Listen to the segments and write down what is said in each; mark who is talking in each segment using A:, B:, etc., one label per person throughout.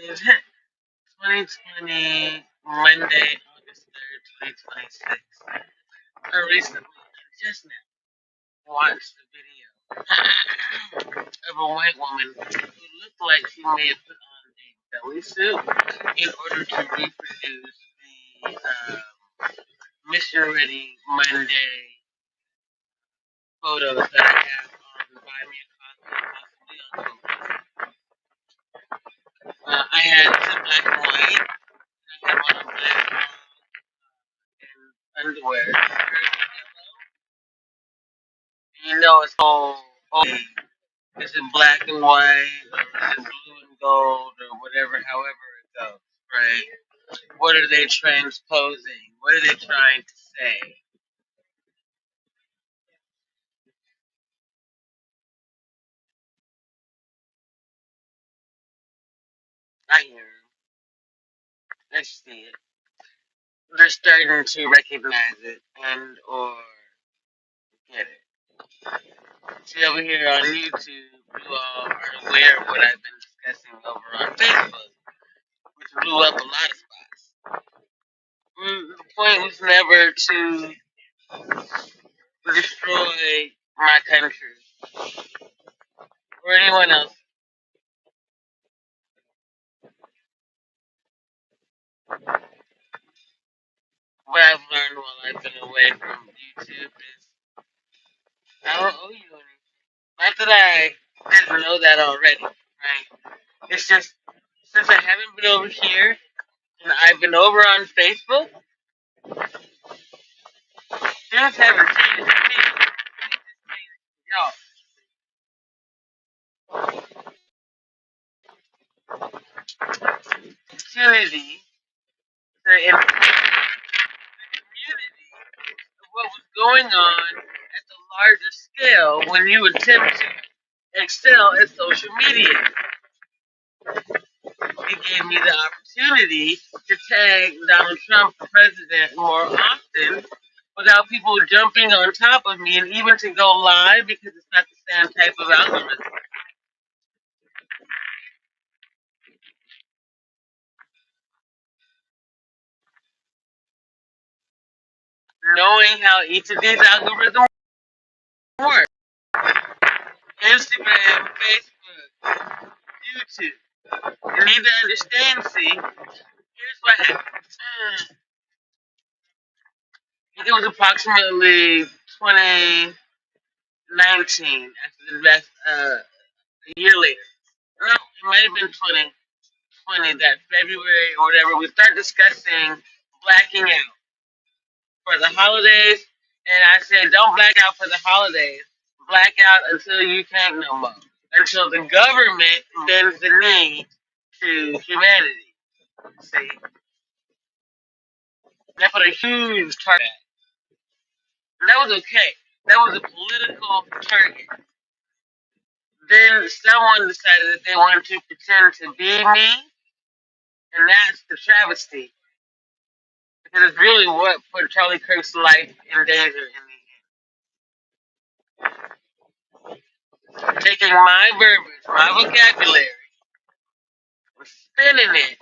A: 2020, Monday, August 3rd, 2026. I recently, just now, watched a video of a white woman who looked like she may have put on a belly suit in order to reproduce the Mission Ready Monday photos that I have on Buy Me a Coffee, possibly on Google. I had some black and white, and I had one on black and underwear. You know, it's all is it black and white, or is it blue and gold, or whatever, however it goes, right? What are they transposing? What are they trying to say? I hear 'em. I see it. They're starting to recognize it and or get it. See, over here on YouTube, you all are aware of what I've been discussing over on Facebook, which blew up a lot of spots. The point was never to destroy my country or anyone else. What I've learned while I've been away from YouTube is I don't owe you anything. Not that I didn't know that already, right? It's just since I haven't been over here and I've been over on Facebook, things haven't changed. Y'all, opportunity to inform the community of what was going on at the larger scale when you attempt to excel at social media. It gave me the opportunity to tag Donald Trump for president more often without people jumping on top of me and even to go live because it's not the same type of algorithm. Knowing how each of these algorithms work. Instagram, Facebook, YouTube. You need to understand, see, here's what happened. It was approximately 2019, after the best, a year later. No, it might have been 2020, that February or whatever. We start discussing blacking out for the holidays, and I said, don't black out for the holidays. Black out until you can't no more. Until the government bends the knee to humanity. See, they put a huge target. And that was okay. That was a political target. Then someone decided that they wanted to pretend to be me, and that's the travesty. Because it's really what put Charlie Kirk's life in danger in the end. Taking my verbiage, my vocabulary, and spinning it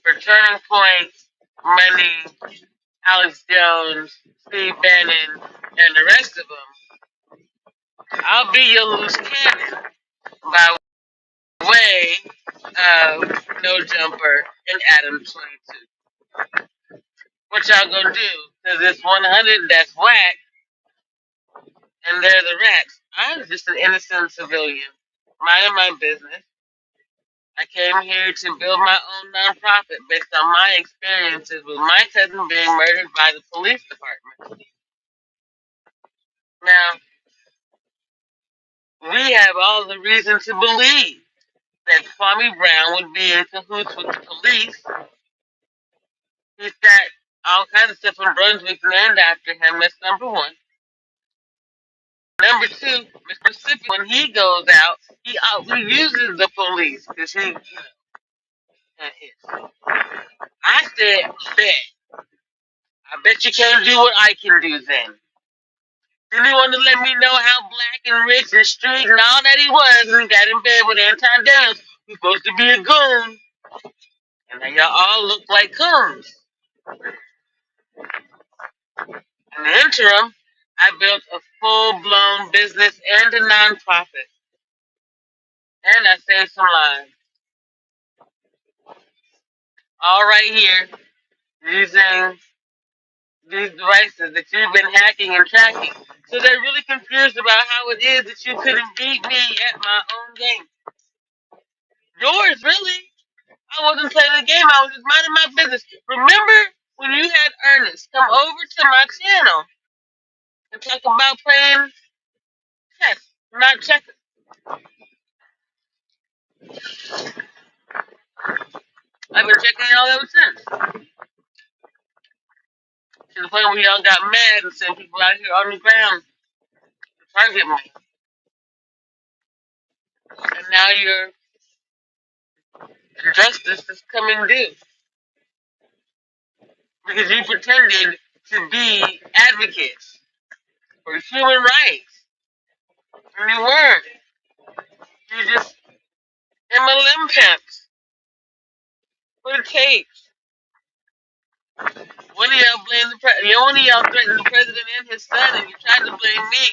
A: for Turning Point, Money, Alex Jones, Steve Bannon, and the rest of them. I'll be your loose cannon by way of No Jumper and Adam 22. What y'all gonna do? Because it's 100 that's whack, and they're the rats. I'm just an innocent civilian, minding my business. I came here to build my own nonprofit based on my experiences with my cousin being murdered by the police department. Now, we have all the reason to believe that Kwame Brown would be in cahoots with the police. He's got all kinds of stuff in Brunswick named after him. That's number one. Number two, Mississippi, when he goes out, he uses the police because I said, bet. I bet you can't do what I can do then. Then he wanted to let me know how black and rich and street and all that he was, and got in bed with Anton Daniels. who's supposed to be a goon, and now y'all all look like coons. In the interim, I built a full-blown business and a nonprofit, and I saved some lives. All right here, using these devices that you've been hacking and tracking. So they're really confused about how it is that you couldn't beat me at my own game. Yours, really? I wasn't playing the game. I was just minding my business. Remember when you had Ernest come over to my channel and talk about playing chess, not checkers? I've been checking it all ever since. To the point where y'all got mad and sent people out here on the ground to target me. And now your justice is coming due. Because you pretended to be advocates for human rights. And you weren't. You just MLM pimps for the tapes. One of y'all blamed the president. One of y'all threatened the president and his son, and you tried to blame me.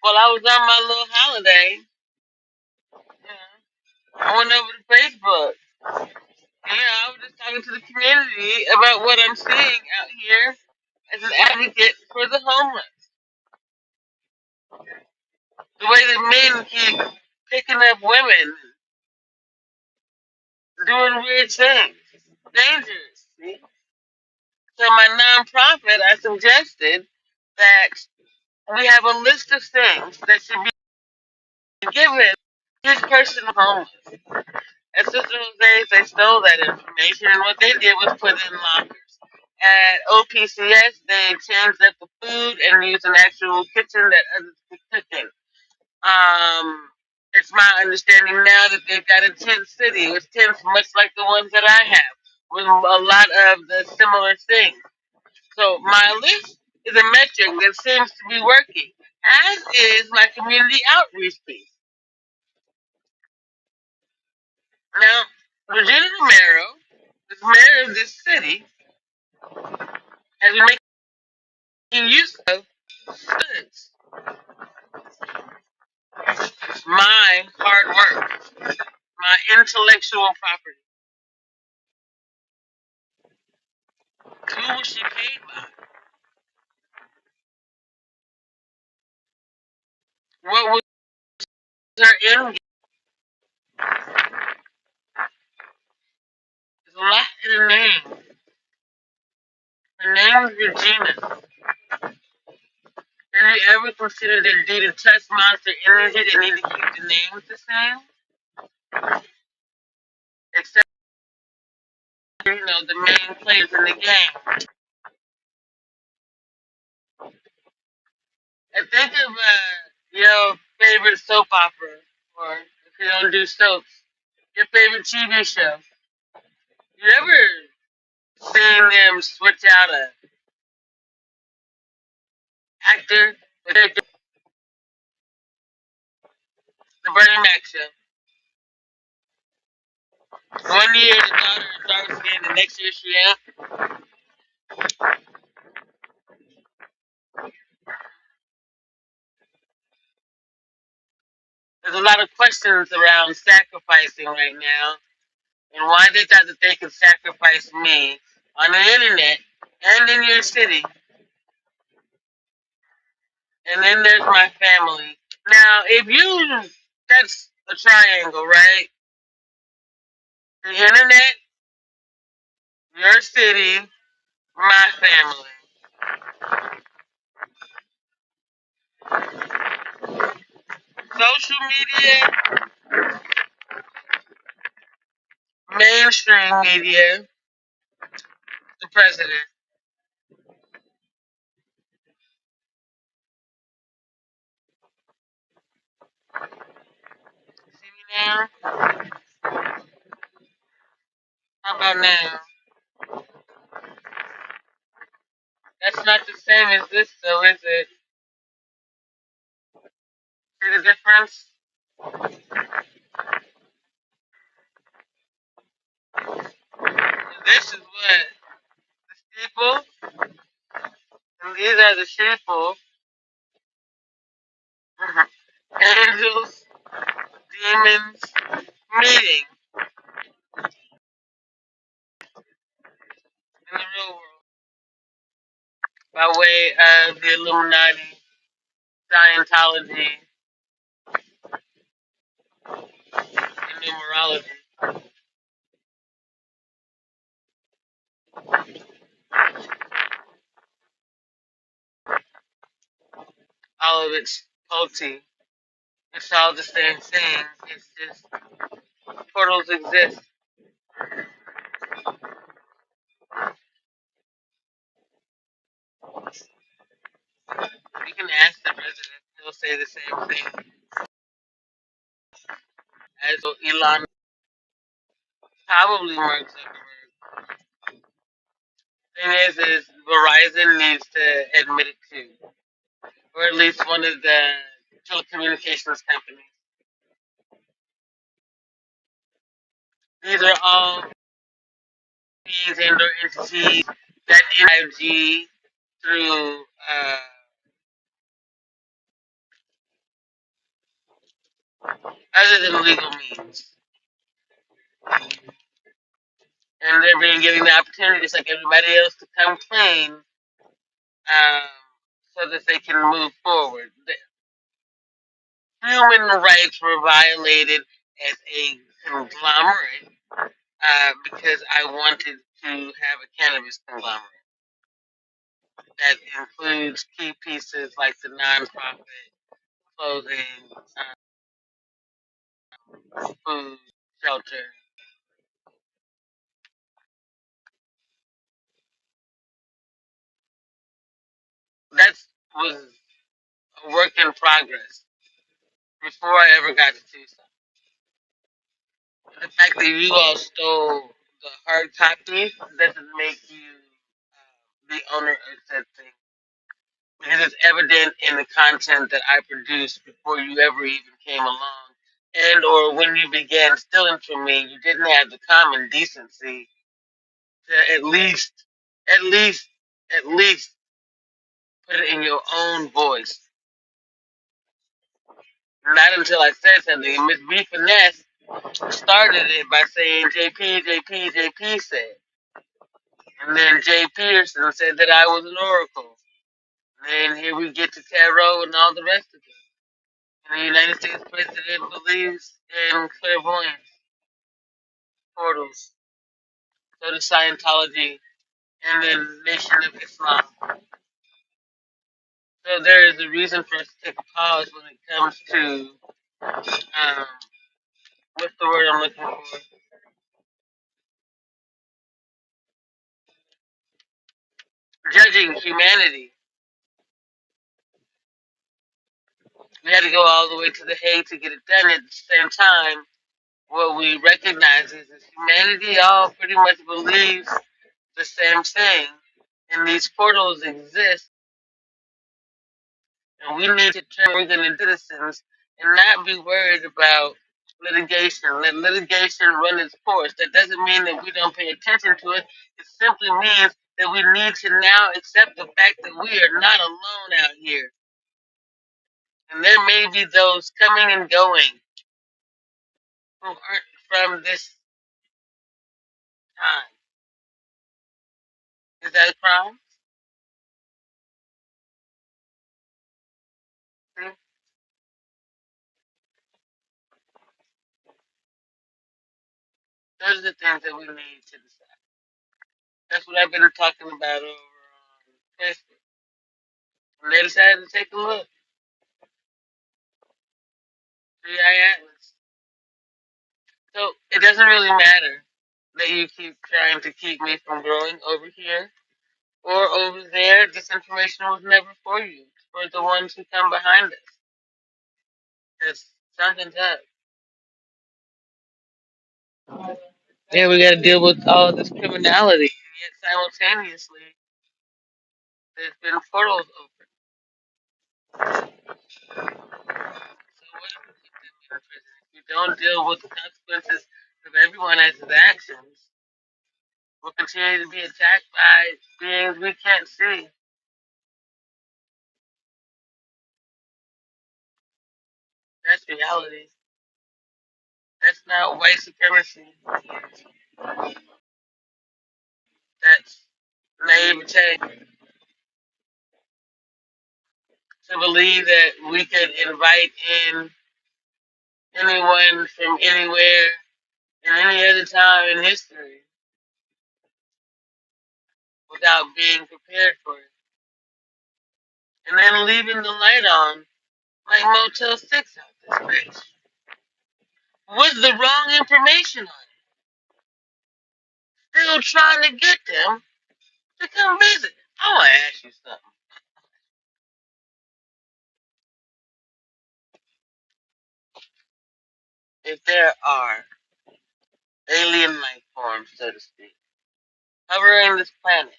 A: While I was on my little holiday, I went over to Facebook. I was just talking to the community about what I'm seeing out here as an advocate for the homeless. The way that men keep picking up women, doing weird things. Dangerous. See? So my nonprofit, I suggested that we have a list of things that should be given to each person homeless. At Sister Jose's, they stole that information, and what they did was put it in lockers. At OPCS, they changed up the food and used an actual kitchen that others could cook in. It's my understanding now that they've got a tent city with tents much like the ones that I have, with a lot of the similar things. So my list is a metric that seems to be working, as is my community outreach piece. Now, Virginia Romero, the mayor of this city, has been making use of goods, my hard work, my intellectual property. Who was she paid by? What was her end game? There's a lot in her name. Her name is Regina. Have you ever considered that due to Trust Monster Energy, they need to keep the names the same? Except, the main players in the game. And think of your favorite soap opera, or if you don't do soaps, your favorite TV show. You ever seen them switch out a actor? The Bernie Mac show. One year the daughter is dark skinned, the next year she ain't. There's a lot of questions around sacrificing right now, and why they thought that they could sacrifice me on the internet and in your city. And then there's my family. Now, that's a triangle, right? The internet, your city, my family. Social media, mainstream media, the president. See me now? How about now? That's not the same as this, though, is it? See the difference? This is what people, and these are the sheeple, angels, demons, meeting in the real world by way of the Illuminati, Scientology, and numerology. All of it's culty. It's all the same thing. It's just portals exist. You can ask the president; he'll say the same thing as Elon, probably Mark Zuckerberg. Thing is Verizon needs to admit it too, or at least one of the telecommunications companies. These are all these and or entities that 5G through other than legal means, and they're being given the opportunity, just like everybody else, to come clean, so that they can move forward. The human rights were violated as a conglomerate because I wanted to have a cannabis conglomerate that includes key pieces like the nonprofit, clothing, food, shelter. That was a work in progress before I ever got to Tucson. The fact that you all stole the hard copy doesn't make you the owner of said thing. Because it's evident in the content that I produced before you ever even came along. And or when you began stealing from me, you didn't have the common decency to at least, at least put it in your own voice. Not until I said something. And Miss B Finesse started it by saying JP, JP, JP said. And then Jay Pearson said that I was an oracle. And then here we get to tarot and all the rest of it. And the United States president believes in clairvoyance, portals, so does Scientology, and then Nation of Islam. So there is a reason for us to take a pause when it comes to what's the word I'm looking for? Judging humanity. We had to go all the way to the Hague to get it done. At the same time, what we recognize is that humanity all pretty much believes the same thing, and these portals exist, and we need to turn within into citizens and not be worried about litigation. Let litigation run its course. That doesn't mean that we don't pay attention to it. It simply means that we need to now accept the fact that we are not alone out here. And there may be those coming and going who aren't from this time. Is that a crime? See? Those are the things that we need to decide. That's what I've been talking about over on Facebook. And they decided to take a look. 3i Atlas. So it doesn't really matter that you keep trying to keep me from growing over here or over there. This information was never for you. It's for the ones who come behind us. Because something's up. Yeah, we got to deal with all of this criminality. And yet simultaneously, there's been portals open. So what if we keep them in prison? don't deal with the consequences of everyone else's actions, we'll continue to be attacked by beings we can't see. That's reality. That's not white supremacy. That's naivete to believe that we could invite in anyone from anywhere in any other time in history without being prepared for it. And then leaving the light on like Motel 6 out this bitch with the wrong information on it. Still trying to get them to come visit. I want to ask you something. If there are alien life forms, so to speak, hovering this planet,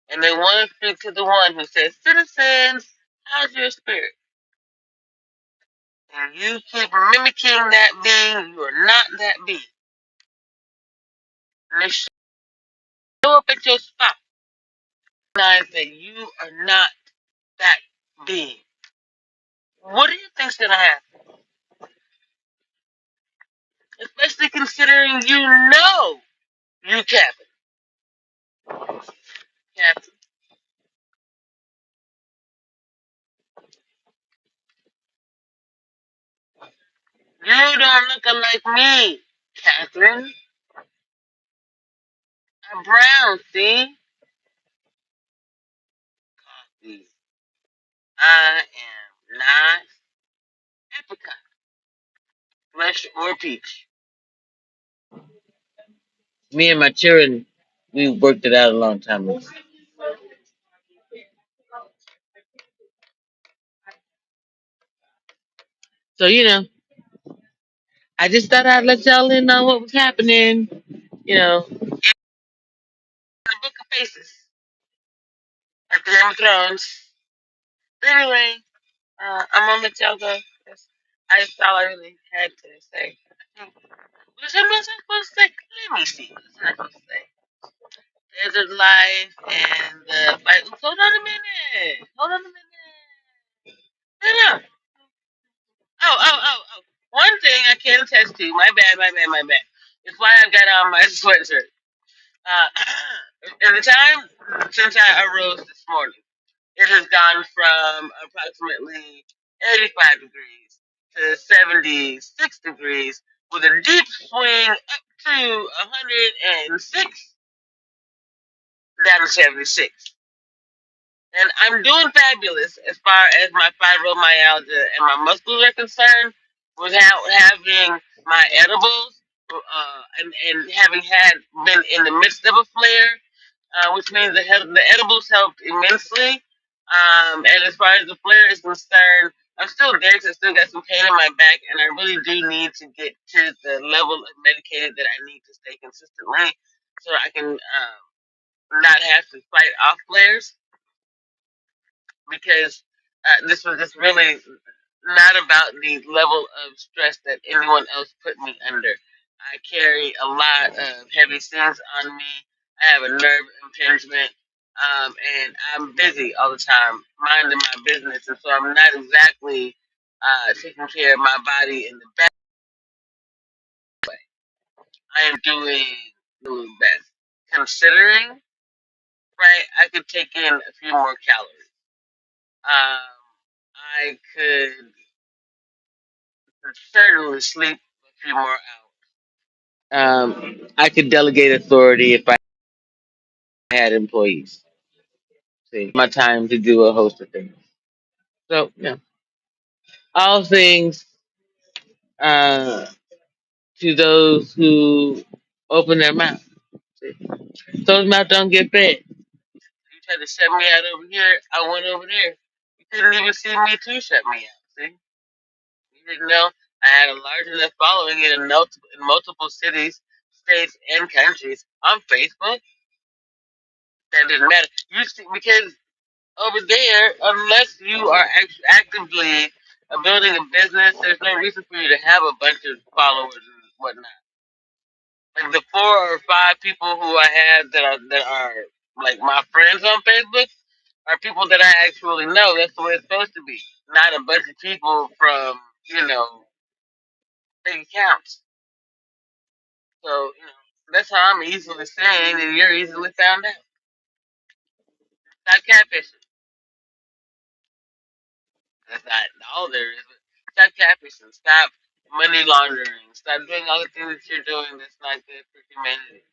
A: and they want to speak to the one who says, "Citizens, how's your spirit?" And you keep mimicking that being, you are not that being. And they show up at your spot, recognize that you are not that being. What do you think's gonna happen? Especially considering you, Captain, you don't look like me, Catherine. I'm brown, see? See, I am not apricot, flesh or peach. Me and my children, we worked it out a long time ago. So, I just thought I'd let y'all in on what was happening, in the Book of Faces at the Game of Thrones. But anyway, I'm gonna let y'all go. That's all I really had to say. What was I supposed to say? Let me see. What was I supposed to say? Desert life and the fight. Hold on a minute. Hold on a minute. No, no. Oh. One thing I can attest to. My bad. It's why I've got on my sweatshirt. Uh, in the time since I arose this morning, it has gone from approximately 85 degrees to 76 degrees with a deep swing up to 106 down to 76. And I'm doing fabulous as far as my fibromyalgia and my muscles are concerned without having my edibles and having been in the midst of a flare, which means the edibles helped immensely. And as far as the flare is concerned, I'm still there 'cause I still got some pain in my back, and I really do need to get to the level of medicated that I need to stay consistently so I can not have to fight off flares because this was just really not about the level of stress that anyone else put me under. I carry a lot of heavy things on me. I have a nerve impingement, and I'm busy all the time, minding my business, and so I'm not exactly taking care of my body in the best way. I am doing best, considering right. I could take in a few more calories. I could certainly sleep a few more hours. I could delegate authority if I had employees. See, my time to do a host of things. So, all things uh, to those who open their mouth. See, those mouths don't get fed. You tried to shut me out over here. I went over there. You couldn't even see me to shut me out. See, you didn't know I had a large enough following in multiple cities, states, and countries on Facebook. That didn't matter. You see, because over there, unless you are actively building a business, there's no reason for you to have a bunch of followers and whatnot. Like the 4 or 5 people who I have that are like my friends on Facebook are people that I actually know. That's the way it's supposed to be. Not a bunch of people from, big accounts. So, that's how I'm easily saying and you're easily found out. Stop catfishing. That's not all there is. Stop catfishing. Stop money laundering. Stop doing all the things that you're doing that's not good for humanity.